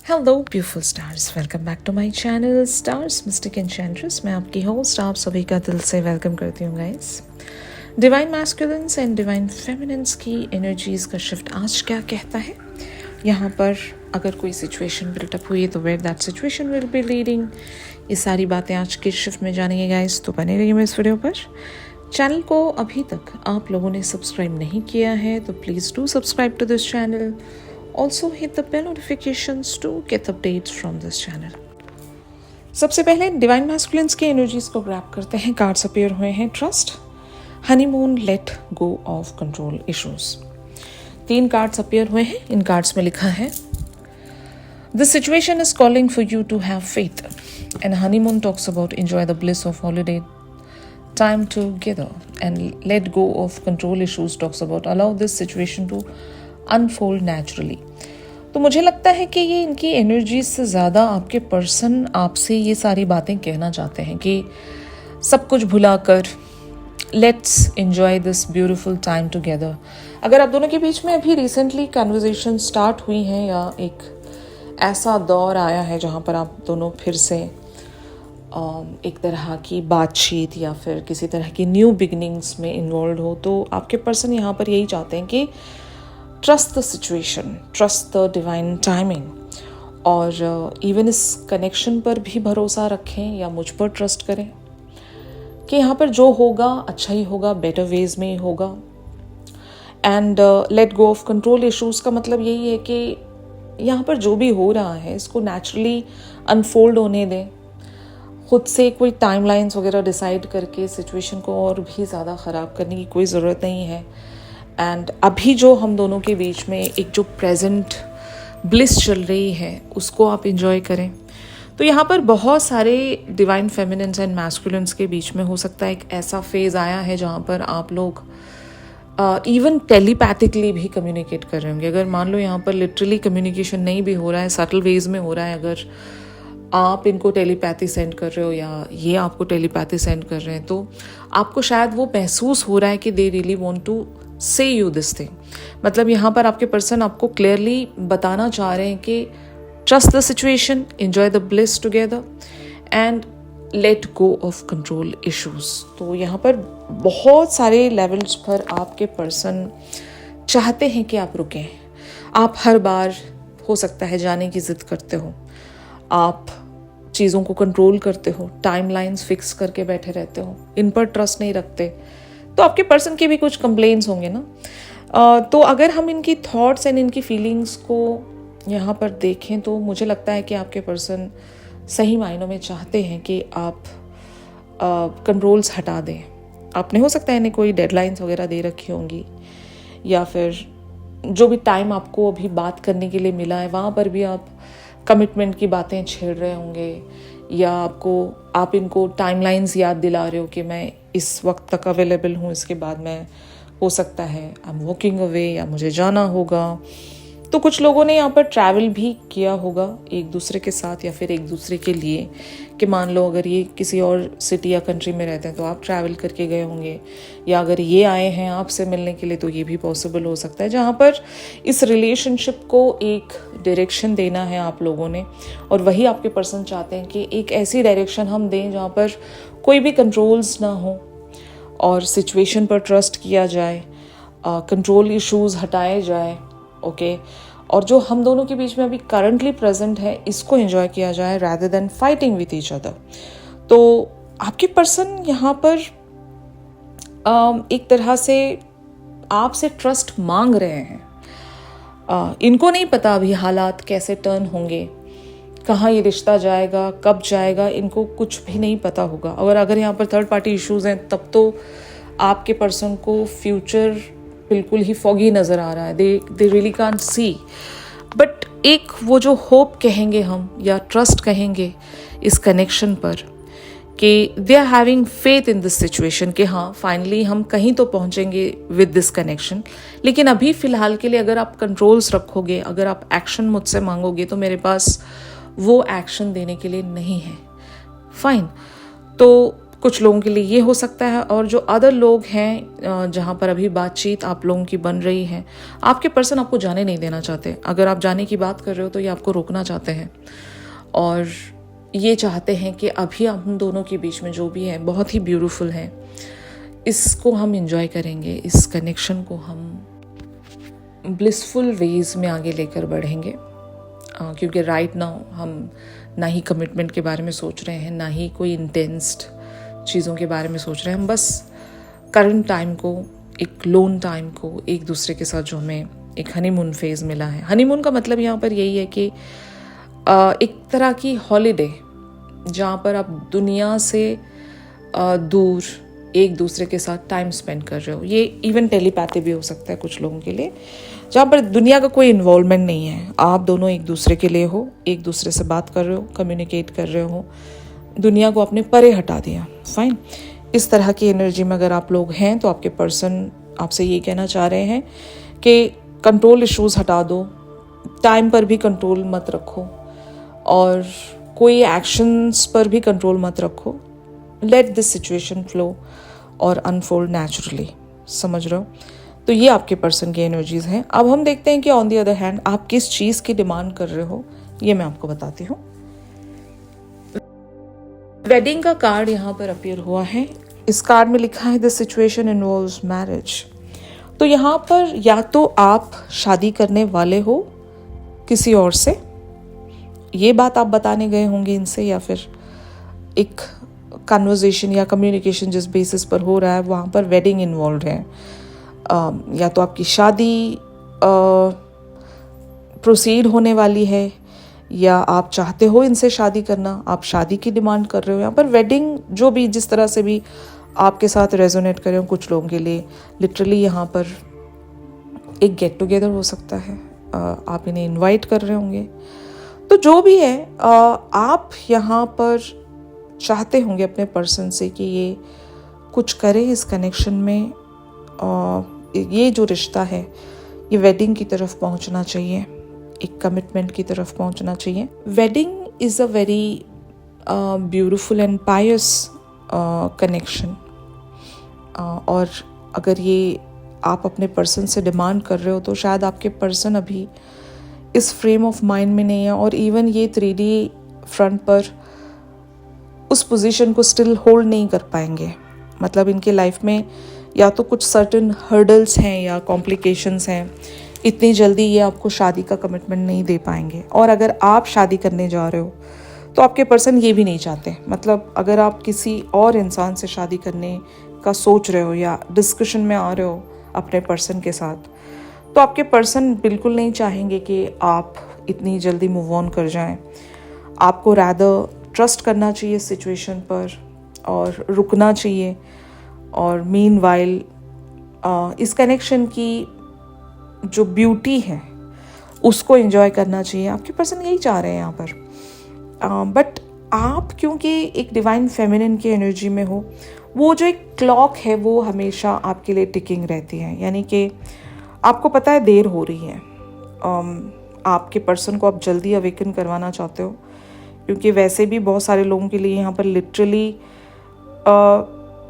Hello beautiful stars, welcome back to my channel stars mystic enchantress. मैं आपकी host आप सभी का दिल से वेलकम करती हूँ guys. Divine masculines and divine feminines की एनर्जीज का शिफ्ट आज क्या कहता है, यहाँ पर अगर कोई सिचुएशन बिल्टअप हुई है तो where that situation will be leading, ये सारी बातें आज के शिफ्ट में जानेंगे गाइस। तो बने रहिए इस वीडियो पर। चैनल को अभी तक आप लोगों ने सब्सक्राइब नहीं किया है तो please do subscribe to this channel. Also hit the bell notifications to get updates from this channel. सबसे पहले डिवाइन मैस्कुलिन्स की एनर्जीज को ग्रैब करते हैं। कार्ड्स अपीयर हुए हैं trust, honeymoon, let go of control issues. 3 cards appear हुए हैं। इन कार्ड्स में लिखा है this situation is calling for you to have faith and honeymoon talks about enjoy the bliss of holiday time together, and let go of control issues talks about allow this situation to unfold naturally. तो मुझे लगता है कि ये इनकी energy से ज़्यादा आपके पर्सन आपसे ये सारी बातें कहना चाहते हैं कि सब कुछ भुलाकर let's enjoy this beautiful time together. अगर आप दोनों के बीच में अभी रिसेंटली कन्वर्जेशन स्टार्ट हुई हैं या एक ऐसा दौर आया है जहाँ पर आप दोनों फिर से एक तरह की बातचीत या फिर किसी तरह की न्यू बिगनिंग्स में इन्वॉल्व हो, तो आपके पर्सन यहाँ पर यही चाहते हैं कि trust the situation, trust the divine timing, और इवन इस कनेक्शन पर भी भरोसा रखें या मुझ पर ट्रस्ट करें कि यहाँ पर जो होगा अच्छा ही होगा, बेटर वेज में ही होगा। And let go of control issues का मतलब यही है कि यहाँ पर जो भी हो रहा है इसको नेचुरली अनफोल्ड होने दें। खुद से कोई टाइमलाइंस वगैरह डिसाइड करके सिचुएशन को और भी ज़्यादा ख़राब करने की कोई ज़रूरत नहीं है। एंड अभी जो हम दोनों के बीच में एक जो प्रेजेंट ब्लिस चल रही है उसको आप इंजॉय करें। तो यहाँ पर बहुत सारे डिवाइन फेमिनिन्स एंड मैस्कुलिन्स के बीच में हो सकता है एक ऐसा फेज़ आया है जहाँ पर आप लोग इवन टेलीपैथिकली भी कम्युनिकेट कर रहे होंगे। अगर मान लो यहाँ पर लिटरली कम्युनिकेशन नहीं भी हो रहा है, सटल वेज में हो रहा है, अगर आप इनको टेलीपैथी सेंड कर रहे हो या ये आपको टेलीपैथी सेंड कर रहे हैं, तो आपको शायद वो महसूस हो रहा है कि दे रियली वांट टू से यू दिस थिंग। मतलब यहाँ पर आपके पर्सन आपको क्लियरली बताना चाह रहे हैं कि trust the situation, enjoy the bliss together and let go of control issues. तो यहाँ पर बहुत सारे लेवल्स पर आपके पर्सन चाहते हैं कि आप रुकें। आप हर बार हो सकता है जाने की जिद करते हो, आप चीज़ों को कंट्रोल करते हो, टाइमलाइंस फिक्स करके बैठे रहते हो, इन पर ट्रस्ट नहीं रखते, तो आपके पर्सन के भी कुछ कंप्लेंट्स होंगे ना। तो अगर हम इनकी थॉट्स एंड इनकी फीलिंग्स को यहाँ पर देखें तो मुझे लगता है कि आपके पर्सन सही मायनों में चाहते हैं कि आप कंट्रोल्स हटा दें। आपने हो सकता है इन्हें कोई डेडलाइंस वगैरह दे रखी होंगी या फिर जो भी टाइम आपको अभी बात करने के लिए मिला है वहाँ पर भी आप कमिटमेंट की बातें छेड़ रहे होंगे, या आप इनको टाइमलाइंस याद दिला रहे हो कि मैं इस वक्त तक अवेलेबल हूँ, इसके बाद मैं हो सकता है आई एम वॉकिंग अवे या मुझे जाना होगा। तो कुछ लोगों ने यहाँ पर ट्रैवल भी किया होगा एक दूसरे के साथ या फिर एक दूसरे के लिए, कि मान लो अगर ये किसी और सिटी या कंट्री में रहते हैं तो आप ट्रैवल करके गए होंगे, या अगर ये आए हैं आपसे मिलने के लिए तो ये भी पॉसिबल हो सकता है, जहाँ पर इस रिलेशनशिप को एक डायरेक्शन देना है आप लोगों ने। और वही आपके पर्सन चाहते हैं कि एक ऐसी डायरेक्शन हम दें जहाँ पर कोई भी कंट्रोल्स ना हो और सिचुएशन पर ट्रस्ट किया जाए, कंट्रोल इश्यूज हटाए जाए, ओके। और जो हम दोनों के बीच में अभी करंटली प्रेजेंट है इसको एंजॉय किया जाए rather than fighting with each other. तो आपके पर्सन यहाँ पर एक तरह से आपसे ट्रस्ट मांग रहे हैं। इनको नहीं पता अभी हालात कैसे टर्न होंगे, कहाँ ये रिश्ता जाएगा, कब जाएगा, इनको कुछ भी नहीं पता होगा। और अगर यहाँ पर थर्ड पार्टी इश्यूज हैं तब तो आपके पर्सन को फ्यूचर बिल्कुल ही फॉगी नज़र आ रहा है। They really can't see, but एक वो जो होप कहेंगे हम या ट्रस्ट कहेंगे इस कनेक्शन पर कि they are having faith in this situation कि हाँ फाइनली हम कहीं तो पहुँचेंगे विद दिस कनेक्शन। लेकिन अभी फ़िलहाल के लिए अगर आप कंट्रोल्स रखोगे, अगर आप एक्शन मुझसे मांगोगे तो मेरे पास वो एक्शन देने के लिए नहीं है। फाइन, तो कुछ लोगों के लिए ये हो सकता है। और जो अदर लोग हैं जहाँ पर अभी बातचीत आप लोगों की बन रही है, आपके पर्सन आपको जाने नहीं देना चाहते। अगर आप जाने की बात कर रहे हो तो ये आपको रोकना चाहते हैं और ये चाहते हैं कि अभी हम दोनों के बीच में जो भी है बहुत ही ब्यूटीफुल है, इसको हम इंजॉय करेंगे, इस कनेक्शन को हम ब्लिसफुल वेज में आगे लेकर बढ़ेंगे। क्योंकि राइट नाउ हम ना ही कमिटमेंट के बारे में सोच रहे हैं, ना ही कोई इंटेंस्ड चीज़ों के बारे में सोच रहे हैं। हम बस करंट टाइम को, एक लोन टाइम को, एक दूसरे के साथ जो हमें एक हनीमून फेज मिला है। हनीमून का मतलब यहाँ पर यही है कि एक तरह की हॉलीडे जहाँ पर आप दुनिया से दूर एक दूसरे के साथ टाइम स्पेंड कर रहे हो। ये इवन टेलीपैथी भी हो सकता है कुछ लोगों के लिए, जहाँ पर दुनिया का कोई इन्वॉल्वमेंट नहीं है। आप दोनों एक दूसरे के लिए हो, एक दूसरे से बात कर रहे हो, कम्युनिकेट कर रहे हो, दुनिया को अपने परे हटा दिया। फाइन, इस तरह की एनर्जी में अगर आप लोग हैं तो आपके पर्सन आपसे ये कहना चाह रहे हैं कि कंट्रोल इश्यूज हटा दो, टाइम पर भी कंट्रोल मत रखो और कोई एक्शंस पर भी कंट्रोल मत रखो। लेट दिस सिचुएशन फ्लो और अनफोल्ड नेचुरली। समझ रहे हो? तो ये आपके पर्सन की एनर्जीज हैं। अब हम देखते हैं कि ऑन द अदर हैंड आप किस चीज़ की डिमांड कर रहे हो, ये मैं आपको बताती हूँ। वेडिंग का कार्ड यहाँ पर अपीयर हुआ है। इस कार्ड में लिखा है दिस सिचुएशन इन्वॉल्व्स मैरिज। तो यहाँ पर या तो आप शादी करने वाले हो किसी और से, ये बात आप बताने गए होंगे इनसे, या फिर एक कन्वर्सेशन या कम्युनिकेशन जिस बेसिस पर हो रहा है वहाँ पर वेडिंग इन्वॉल्व है। या तो आपकी शादी प्रोसीड होने वाली है, या आप चाहते हो इनसे शादी करना, आप शादी की डिमांड कर रहे हो। यहाँ पर वेडिंग जो भी जिस तरह से भी आपके साथ रेजोनेट कर रहे हो, कुछ लोगों के लिए लिटरली यहाँ पर एक गेट टुगेदर हो सकता है, आप इन्हें इनवाइट कर रहे होंगे। तो जो भी है आप यहाँ पर चाहते होंगे अपने पर्सन से कि ये कुछ करे इस कनेक्शन में, ये जो रिश्ता है ये वेडिंग की तरफ पहुंचना चाहिए, एक कमिटमेंट की तरफ पहुंचना चाहिए। Wedding is a very beautiful and Payas connection. और अगर ये आप अपने पर्सन से डिमांड कर रहे हो तो शायद आपके पर्सन अभी इस फ्रेम ऑफ माइंड में नहीं है, और इवन ये 3D फ्रंट पर उस पोजीशन को स्टिल होल्ड नहीं कर पाएंगे। मतलब इनके लाइफ में या तो कुछ सर्टेन हर्डल्स हैं या कॉम्प्लिकेशंस हैं, इतनी जल्दी ये आपको शादी का कमिटमेंट नहीं दे पाएंगे। और अगर आप शादी करने जा रहे हो तो आपके पर्सन ये भी नहीं चाहते। मतलब अगर आप किसी और इंसान से शादी करने का सोच रहे हो या डिस्कशन में आ रहे हो अपने पर्सन के साथ, तो आपके पर्सन बिल्कुल नहीं चाहेंगे कि आप इतनी जल्दी मूव ऑन कर जाएं। आपको रैदर ट्रस्ट करना चाहिए सिचुएशन पर और रुकना चाहिए, और मीनवाइल इस कनेक्शन की जो ब्यूटी है उसको एंजॉय करना चाहिए। आपके पर्सन यही चाह रहे हैं यहाँ पर। बट आप क्योंकि एक डिवाइन फेमिनिन की एनर्जी में हो, वो जो एक क्लॉक है वो हमेशा आपके लिए टिकिंग रहती है। यानी कि आपको पता है देर हो रही है, आपके पर्सन को आप जल्दी अवेकन करवाना चाहते हो, क्योंकि वैसे भी बहुत सारे लोगों के लिए यहाँ पर लिटरली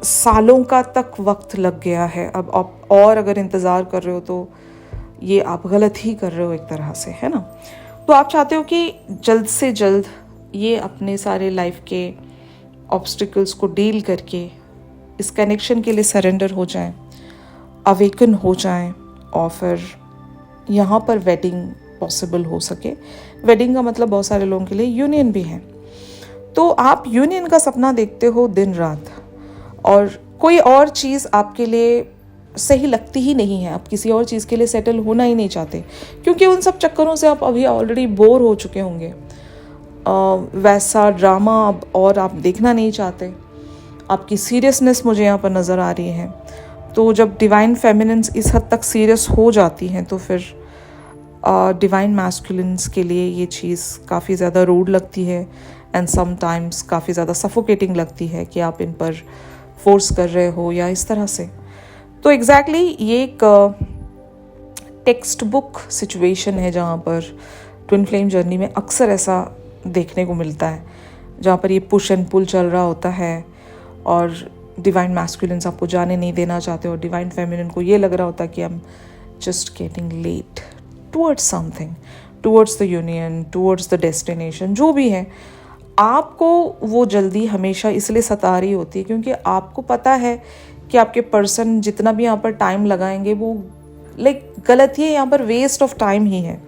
सालों का तक वक्त लग गया है। अब आप और अगर इंतज़ार कर रहे हो तो ये आप गलत ही कर रहे हो एक तरह से, है ना। तो आप चाहते हो कि जल्द से जल्द ये अपने सारे लाइफ के ऑब्स्टिकल्स को डील करके इस कनेक्शन के लिए सरेंडर हो जाएं, अवेकन हो जाएं, और फिर यहाँ पर वेडिंग पॉसिबल हो सके। वेडिंग का मतलब बहुत सारे लोगों के लिए यूनियन भी है। तो आप यूनियन का सपना देखते हो दिन रात, और कोई और चीज़ आपके लिए सही लगती ही नहीं है। आप किसी और चीज़ के लिए सेटल होना ही नहीं चाहते, क्योंकि उन सब चक्करों से आप अभी ऑलरेडी बोर हो चुके होंगे। वैसा ड्रामा अब और आप देखना नहीं चाहते। आपकी सीरियसनेस मुझे यहाँ पर नज़र आ रही है। तो जब डिवाइन फेमिनिन्स इस हद तक सीरियस हो जाती हैं तो फिर डिवाइन मैस्कुलिन्स के लिए ये चीज़ काफ़ी ज़्यादा रूड लगती है, एंड समटाइम्स काफ़ी ज़्यादा सफोकेटिंग लगती है कि आप इन पर फोर्स कर रहे हो या इस तरह से। तो एग्जैक्टली ये एक टेक्स्ट बुक सिचुएशन है जहाँ पर ट्विन फ्लेम जर्नी में अक्सर ऐसा देखने को मिलता है, जहाँ पर ये पुश एंड पुल चल रहा होता है और डिवाइन मैस्कुलिन्स आपको जाने नहीं देना चाहते, और डिवाइन फेमिनिन को ये लग रहा होता कि I am just getting led towards something, towards the union, towards the destination, जो भी है। आपको वो जल्दी हमेशा इसलिए सता रही होती है क्योंकि आपको पता है कि आपके पर्सन जितना भी यहाँ पर टाइम लगाएंगे वो गलत ही है, यहाँ पर वेस्ट ऑफ टाइम ही है।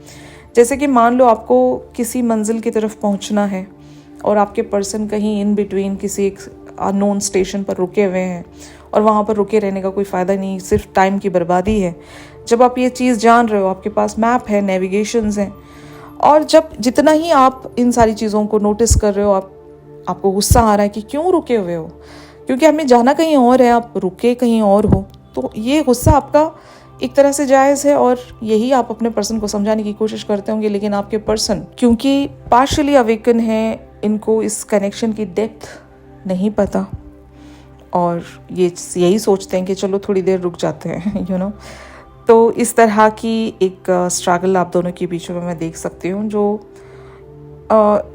जैसे कि मान लो आपको किसी मंजिल की तरफ पहुँचना है और आपके पर्सन कहीं इन बिटवीन किसी एक अननोन स्टेशन पर रुके हुए हैं, और वहाँ पर रुके रहने का कोई फ़ायदा नहीं, सिर्फ टाइम की बर्बादी है। जब आप ये चीज़ जान रहे हो, आपके पास मैप है, नेविगेशंस हैं, और जब जितना ही आप इन सारी चीज़ों को नोटिस कर रहे हो, आपको गुस्सा आ रहा है कि क्यों रुके हुए हो, क्योंकि हमें जाना कहीं और है, आप रुके कहीं और हो, तो ये गुस्सा आपका एक तरह से जायज़ है, और यही आप अपने पर्सन को समझाने की कोशिश करते होंगे। लेकिन आपके पर्सन क्योंकि पार्शली अवेकन है, इनको इस कनेक्शन की डेप्थ नहीं पता, और ये यही सोचते हैं कि चलो थोड़ी देर रुक जाते हैं, यू नो। तो इस तरह की एक स्ट्रगल आप दोनों के बीच में मैं देख सकती हूँ, जो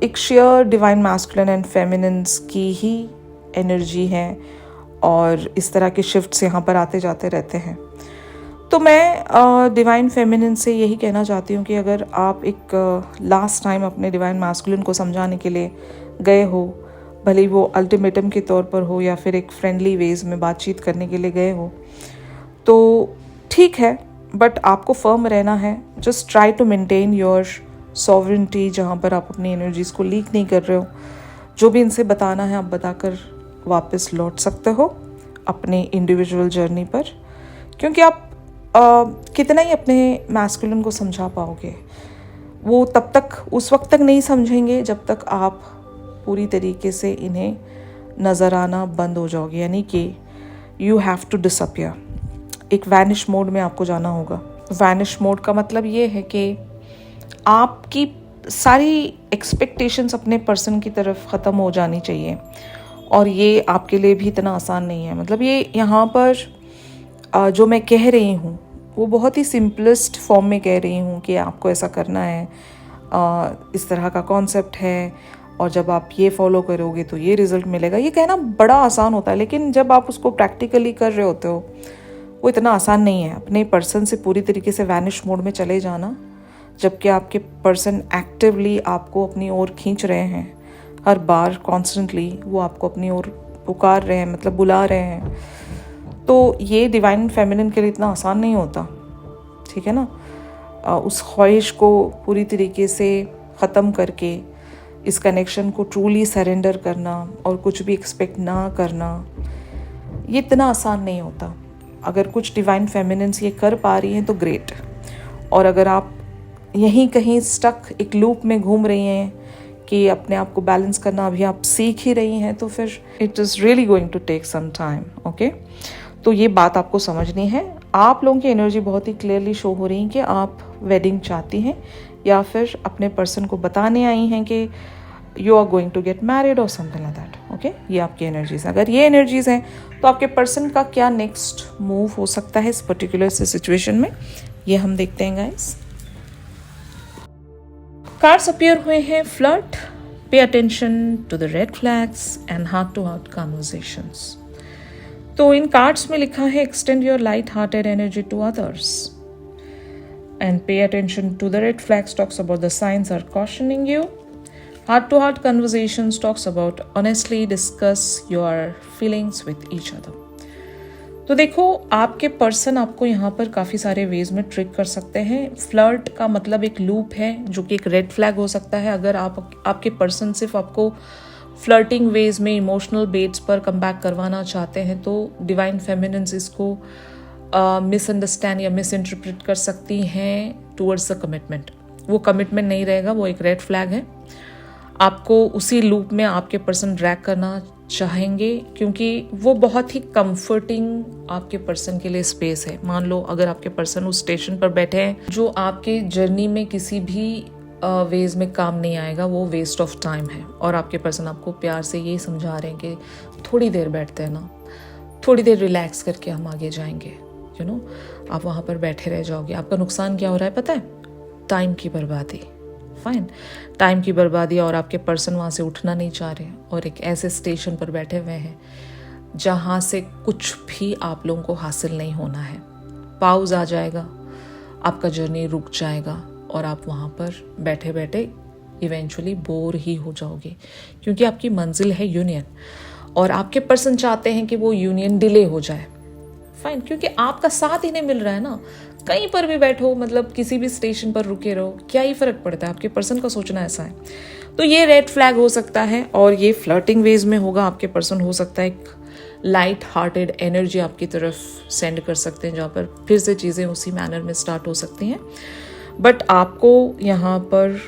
एक share divine masculine and feminines की ही एनर्जी है, और इस तरह के शिफ्ट्स यहाँ पर आते जाते रहते हैं। तो मैं डिवाइन फेमिनिन से यही कहना चाहती हूँ कि अगर आप एक लास्ट टाइम अपने डिवाइन मैस्कुलिन को समझाने के लिए गए हो, भले ही वो अल्टीमेटम के तौर पर हो या फिर एक फ्रेंडली वेज में बातचीत करने के लिए गए हो, तो ठीक है, बट आपको फर्म रहना है। Just try to maintain your sovereignty, जहाँ पर आप अपनी एनर्जीज़ को लीक नहीं कर रहे हो। जो भी इनसे बताना है आप बताकर वापस लौट सकते हो अपने इंडिविजुअल जर्नी पर, क्योंकि आप कितना ही अपने मैस्कुलिन को समझा पाओगे, वो तब तक उस वक्त तक नहीं समझेंगे जब तक आप पूरी तरीके से इन्हें नज़र आना बंद हो जाओगे। यानी कि यू हैव टू डिसअपियर, एक वैनिश मोड में आपको जाना होगा। वैनिश मोड का मतलब ये है कि आपकी सारी एक्सपेक्टेशंस अपने पर्सन की तरफ ख़त्म हो जानी चाहिए, और ये आपके लिए भी इतना आसान नहीं है। मतलब ये यहाँ पर जो मैं कह रही हूँ वो बहुत ही सिंपलेस्ट फॉर्म में कह रही हूँ कि आपको ऐसा करना है, इस तरह का कॉन्सेप्ट है, और जब आप ये फॉलो करोगे तो ये रिज़ल्ट मिलेगा। ये कहना बड़ा आसान होता है, लेकिन जब आप उसको प्रैक्टिकली कर रहे होते हो वो इतना आसान नहीं है। अपने पर्सन से पूरी तरीके से वैनिश मोड में चले जाना, जबकि आपके पर्सन एक्टिवली आपको अपनी ओर खींच रहे हैं, हर बार कॉन्स्टेंटली वो आपको अपनी ओर पुकार रहे हैं, मतलब बुला रहे हैं। तो ये डिवाइन फेमिनिन के लिए इतना आसान नहीं होता, ठीक है ना। उस ख्वाहिश को पूरी तरीके से ख़त्म करके इस कनेक्शन को ट्रूली सरेंडर करना और कुछ भी एक्सपेक्ट ना करना, ये इतना आसान नहीं होता। अगर कुछ डिवाइन फेमिनिन्स ये कर पा रही हैं तो ग्रेट, और अगर आप यहीं कहीं स्टक एक लूप में घूम रही हैं कि अपने आप को बैलेंस करना अभी आप सीख ही रही हैं, तो फिर it is really going to take some time. Okay, तो ये बात आपको समझनी है। आप लोगों की एनर्जी बहुत ही क्लियरली शो हो रही है कि आप वेडिंग चाहती हैं, या फिर अपने पर्सन को बताने आई हैं कि you are going to get married और समथिंग लाइक दैट। ओके, ये आपकी एनर्जीज हैं। अगर ये एनर्जीज हैं तो आपके पर्सन का क्या नेक्स्ट मूव हो सकता है इस पर्टिकुलर सिचुएशन में, ये हम देखते हैं गाइस। कार्ड्स अपीयर हुए हैं flirt, pay attention to the red flags and heart to heart conversations. तो इन कार्ड्स में लिखा है extend your light hearted energy to others and pay attention to the red flags talks about the signs are cautioning you. Heart to heart conversations talks about honestly discuss your feelings with each other. तो देखो, आपके person आपको यहाँ पर काफ़ी सारे veg में trick कर सकते हैं। फ्लर्ट का मतलब एक लूप है जो कि एक रेड फ्लैग हो सकता है। अगर आपके पर्सन सिर्फ आपको फ्लर्टिंग वेज में इमोशनल बेट्स पर कम बैक करवाना चाहते हैं, तो डिवाइन फेमिनिन्स इसको मिसअंडरस्टैंड या मिस इंटरप्रेट कर सकती हैं टूवर्ड्स द कमिटमेंट। वो कमिटमेंट नहीं रहेगा, वो एक रेड फ्लैग है। आपको उसी लूप में आपके पर्सन ड्रैग करना चाहेंगे, क्योंकि वो बहुत ही कंफर्टिंग आपके पर्सन के लिए स्पेस है। मान लो अगर आपके पर्सन उस स्टेशन पर बैठे हैं जो आपके जर्नी में किसी भी वेज में काम नहीं आएगा, वो वेस्ट ऑफ टाइम है, और आपके पर्सन आपको प्यार से ये समझा रहे हैं कि थोड़ी देर बैठते हैं ना, थोड़ी देर रिलैक्स करके हम आगे जाएंगे। यू नो, आप वहाँ पर बैठे रह जाओगे। आपका नुकसान क्या हो रहा है पता है? टाइम की बर्बादी। फाइन, टाइम की बर्बादी, और आपके पर्सन वहाँ से उठना नहीं चाह रहे और एक ऐसे स्टेशन पर बैठे हुए हैं जहाँ से कुछ भी आप लोगों को हासिल नहीं होना है। पाउज आ जाएगा, आपका जर्नी रुक जाएगा और आप वहाँ पर बैठे बैठे इवेंचुअली बोर ही हो जाओगे, क्योंकि आपकी मंजिल है यूनियन और आपके पर्सन चाहते हैं कि वो यूनियन डिले हो जाए। फाइन, क्योंकि आपका साथ ही नहीं मिल रहा है ना। कहीं पर भी बैठो, मतलब किसी भी स्टेशन पर रुके रहो, क्या ही फर्क पड़ता है, आपके पर्सन का सोचना ऐसा है। तो ये रेड फ्लैग हो सकता है और ये फ्लर्टिंग वेज में होगा। आपके पर्सन हो सकता है एक लाइट हार्टेड एनर्जी आपकी तरफ सेंड कर सकते हैं, जहाँ पर फिर से चीज़ें उसी मैनर में स्टार्ट हो सकती हैं। बट आपको यहाँ पर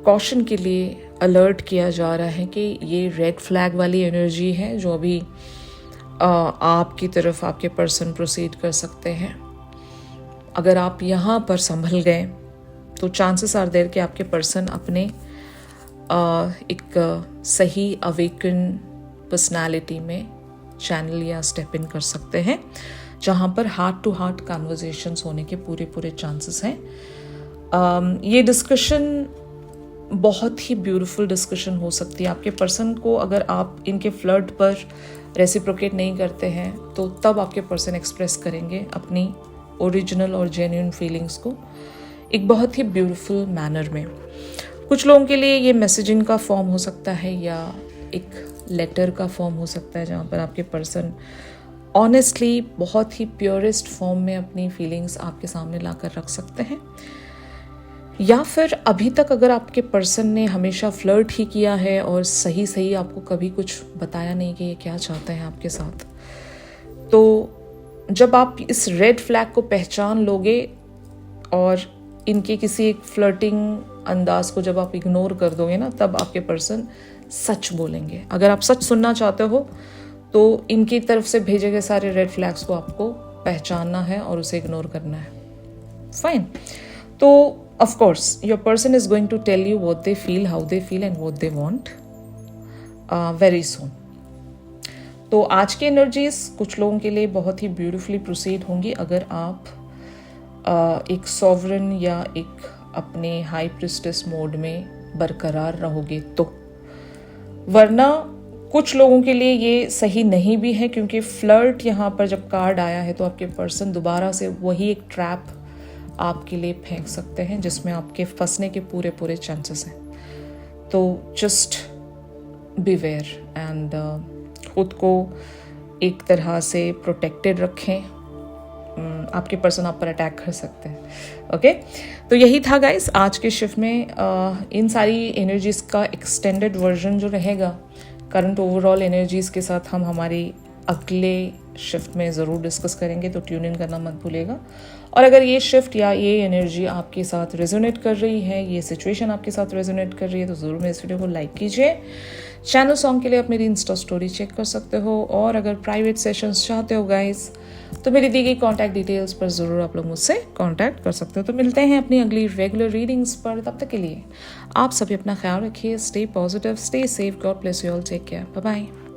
कॉशन के लिए अलर्ट किया जा रहा है कि ये रेड फ्लैग वाली एनर्जी है जो अभी आपकी तरफ आपके पर्सन प्रोसीड कर सकते हैं। अगर आप यहाँ पर संभल गए तो चांसेस आर देयर कि आपके पर्सन अपने एक सही अवेकन पर्सनालिटी में चैनल या स्टेप इन कर सकते हैं, जहाँ पर हार्ट टू हार्ट कन्वर्सेशंस होने के पूरे चांसेस हैं। ये डिस्कशन बहुत ही ब्यूटीफुल डिस्कशन हो सकती है। आपके पर्सन को अगर आप इनके फ्लर्ट पर रेसिप्रोकेट नहीं करते हैं तो तब आपके पर्सन एक्सप्रेस करेंगे अपनी ओरिजिनल और जेन्युइन फीलिंग्स को एक बहुत ही ब्यूटीफुल मैनर में। कुछ लोगों के लिए ये मैसेजिंग का फॉर्म हो सकता है या एक लेटर का फॉर्म हो सकता है, जहाँ पर आपके पर्सन ऑनेस्टली बहुत ही प्योरेस्ट फॉर्म में अपनी फीलिंग्स आपके सामने लाकर रख सकते हैं। या फिर अभी तक अगर आपके पर्सन ने हमेशा फ्लर्ट ही किया है और सही आपको कभी कुछ बताया नहीं कि ये क्या चाहते हैं आपके साथ, तो जब आप इस रेड फ्लैग को पहचान लोगे और इनके किसी एक फ्लर्टिंग अंदाज को जब आप इग्नोर कर दोगे ना, तब आपके पर्सन सच बोलेंगे। अगर आप सच सुनना चाहते हो तो इनकी तरफ से भेजे गए सारे रेड फ्लैग्स को आपको पहचानना है और उसे इग्नोर करना है। फाइन, तो of course your person is going to tell you what they feel, how they feel and what they want very soon. तो आज की एनर्जीज कुछ लोगों के लिए बहुत ही ब्यूटीफुली प्रोसीड होंगी अगर आप एक सॉवरन या एक अपने हाई प्रिस्टेस मोड में बरकरार रहोगे तो। वरना कुछ लोगों के लिए ये सही नहीं भी है, क्योंकि फ्लर्ट यहाँ पर जब कार्ड आया है तो आपके पर्सन दोबारा से वही एक ट्रैप आपके लिए फेंक सकते हैं जिसमें आपके फंसने के पूरे चांसेस हैं। तो जस्ट बीवेयर एंड खुद को एक तरह से प्रोटेक्टेड रखें। आपके पर्सन आप पर अटैक कर सकते हैं। ओके, तो यही था गाइस आज के शिफ्ट में। इन सारी एनर्जीज का एक्सटेंडेड वर्जन जो रहेगा करंट ओवरऑल एनर्जीज के साथ हम हमारी अगले शिफ्ट में ज़रूर डिस्कस करेंगे, तो ट्यून इन करना मत भूलिएगा। और अगर ये शिफ्ट या ये एनर्जी आपके साथ रेजोनेट कर रही है, ये सिचुएशन आपके साथ रेजोनेट कर रही है, तो ज़रूर मेरे इस वीडियो को लाइक कीजिए। चैनल सॉन्ग के लिए आप मेरी इंस्टा स्टोरी चेक कर सकते हो, और अगर प्राइवेट सेशंस चाहते हो गाइस तो मेरी दी गई कॉन्टैक्ट डिटेल्स पर ज़रूर आप लोग मुझसे कॉन्टैक्ट कर सकते हो। तो मिलते हैं अपनी अगली रेगुलर रीडिंग्स पर। तब तक के लिए आप सभी अपना ख्याल रखिए। Stay positive, stay safe, God bless you all, take care, bye bye.